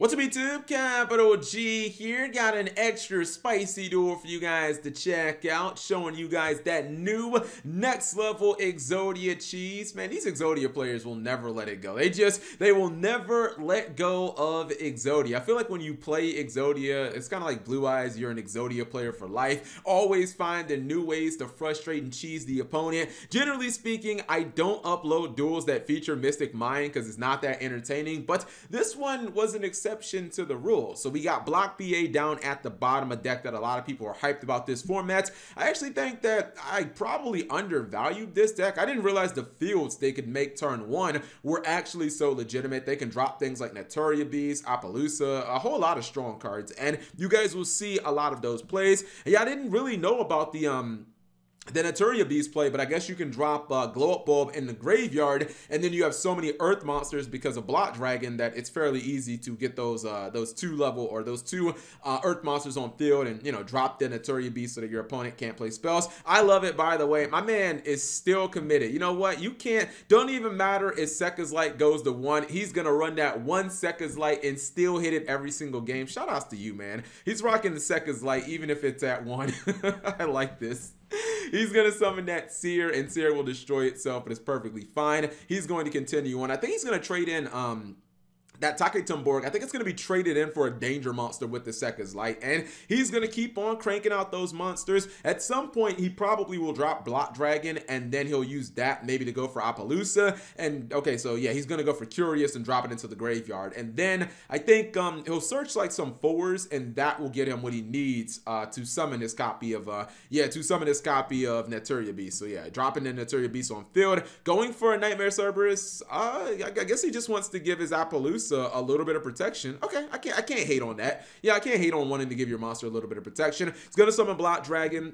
What's up YouTube, Capital G here, got an extra spicy duel for you guys to check out, showing you guys that new next level Exodia cheese. Man, these Exodia players will never let it go. They will never let go of Exodia. I feel like when you play Exodia, it's kind of like Blue Eyes, you're an Exodia player for life, always finding new ways to frustrate and cheese the opponent. Generally speaking, I don't upload duels that feature Mystic Mind because it's not that entertaining, but this one was an exception to the rule. So we got Block BA down at the bottom, a deck that a lot of people are hyped about this format. I actually think that I probably undervalued this deck. I didn't realize the fields they could make turn one were actually so legitimate. They can drop things like Naturia Beast, Appaloosa, a whole lot of strong cards, and you guys will see a lot of those plays. Yeah, I didn't really know about the Naturia Beast play, but I guess you can drop Glow Up Bulb in the graveyard, and then you have so many Earth monsters because of Block Dragon that it's fairly easy to get those two Earth monsters on field, and drop the Naturia Beast so that your opponent can't play spells. I love it. By the way, my man is still committed. You know what? Don't even matter if Sekka's Light goes to 1. He's gonna run that 1 Sekka's Light and still hit it every single game. Shout outs to you, man. He's rocking the Sekka's Light even if it's at 1. I like this. He's going to summon that Seer, and Seer will destroy itself, but it's perfectly fine. He's going to continue on. I think he's going to trade in that Taketumborg. I think it's going to be traded in for a danger monster with the Sekka's Light, and he's going to keep on cranking out those monsters. At some point, he probably will drop Block Dragon, and then he'll use that maybe to go for Appaloosa. And okay, so yeah, he's going to go for Curious and drop it into the graveyard. And then I think he'll search like some 4s, and that will get him what he needs to summon his copy of Naturia Beast. So yeah, dropping the Naturia Beast on field, going for a Nightmare Cerberus. I guess he just wants to give his Appaloosa a little bit of protection. Okay, I can't hate on that. Yeah, I can't hate on wanting to give your monster a little bit of protection. He's gonna summon Block Dragon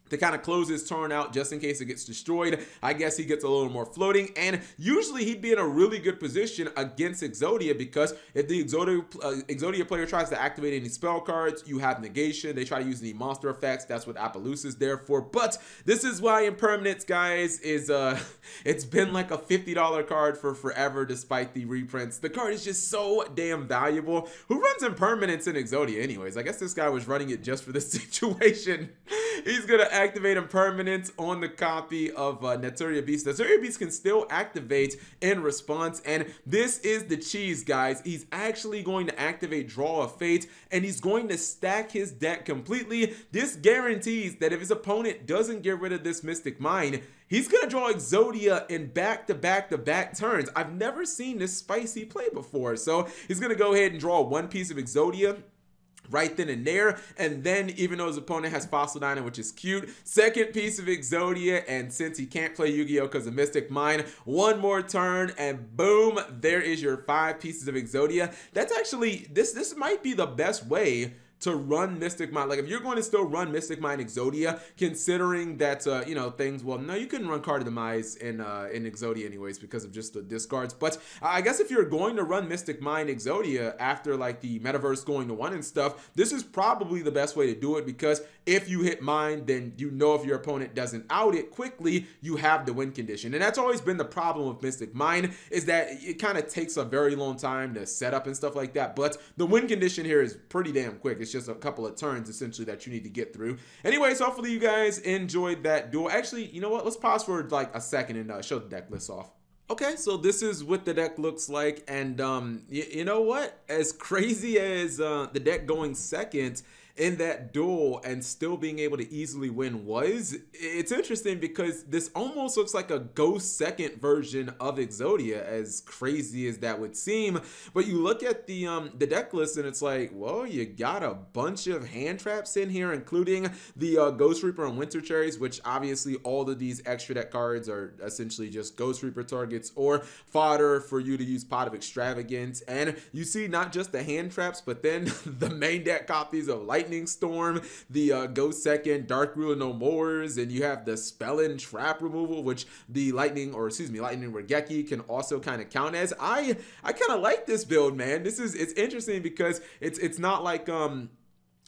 to kind of close his turn out just in case it gets destroyed. I guess he gets a little more floating, and usually he'd be in a really good position against Exodia, because if the Exodia player tries to activate any spell cards, you have negation. They try to use any monster effects. That's what Appaloosa is there for. But this is why Impermanence, guys, is it's been like a $50 card for forever despite the reprints. The card is just so damn valuable. Who runs Impermanence in Exodia anyways? I guess this guy was running it just for this situation. He's gonna activate Impermanence on the copy of Naturia Beast. Naturia Beast can still activate in response, and this is the cheese, guys. He's actually going to activate Draw of Fate, and he's going to stack his deck completely. This guarantees that if his opponent doesn't get rid of this Mystic Mind, he's gonna draw Exodia in back-to-back turns. I've never seen this spicy play before. So he's gonna go ahead and draw one piece of Exodia right then and there, and then even though his opponent has Fossil Dino, which is cute, second piece of Exodia, and since he can't play Yu-Gi-Oh because of Mystic Mind, one more turn, and boom, there is your 5 pieces of Exodia. That's actually, this might be the best way to run Mystic Mind. Like, if you're going to still run Mystic Mind Exodia, considering that things, well, no, you couldn't run Card of Demise in Exodia anyways because of just the discards. But I guess if you're going to run Mystic Mind Exodia after like the Metaverse going to 1 and stuff, this is probably the best way to do it, because if you hit Mind, then if your opponent doesn't out it quickly, you have the win condition. And that's always been the problem with Mystic Mind, is that it kind of takes a very long time to set up and stuff like that. But the win condition here is pretty damn quick. It's just a couple of turns essentially that you need to get through. Anyways, hopefully you guys enjoyed that duel. Actually, you know what? Let's pause for like a second and show the deck list off. Okay, so this is what the deck looks like, and you know what? As crazy as the deck going second in that duel and still being able to easily win was, it's interesting because this almost looks like a ghost second version of Exodia, as crazy as that would seem. But you look at the deck list and it's like, well, you got a bunch of hand traps in here, including the Ghost Reaper and Winter Cherries, which obviously all of these extra deck cards are essentially just Ghost Reaper targets or fodder for you to use Pot of Extravagance. And you see not just the hand traps, but then the main deck copies of Lightning Storm, the Ghost Second, Dark Ruler No Mores, and you have the Spell and Trap removal, which the Lightning Regeki can also kind of count as. I kind of like this build, man. it's interesting because it's not like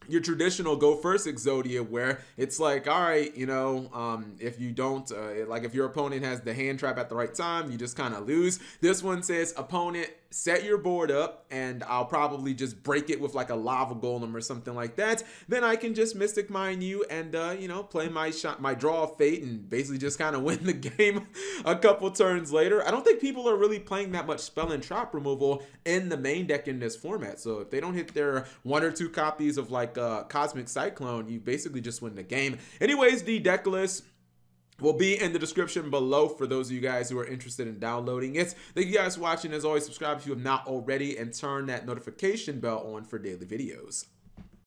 your traditional go first Exodia, where it's like, all right, if you don't, like if your opponent has the hand trap at the right time, you just kind of lose. This one says opponent set your board up, and I'll probably just break it with like a lava golem or something like that. Then I can just Mystic Mine you and, you know, play my draw of fate and basically just kind of win the game a couple turns later. I don't think people are really playing that much spell and trap removal in the main deck in this format. So if they don't hit their 1 or 2 copies of like Cosmic Cyclone, you basically just win the game. Anyways, the deck list will be in the description below for those of you guys who are interested in downloading it. Thank you guys for watching. As always, subscribe if you have not already and turn that notification bell on for daily videos.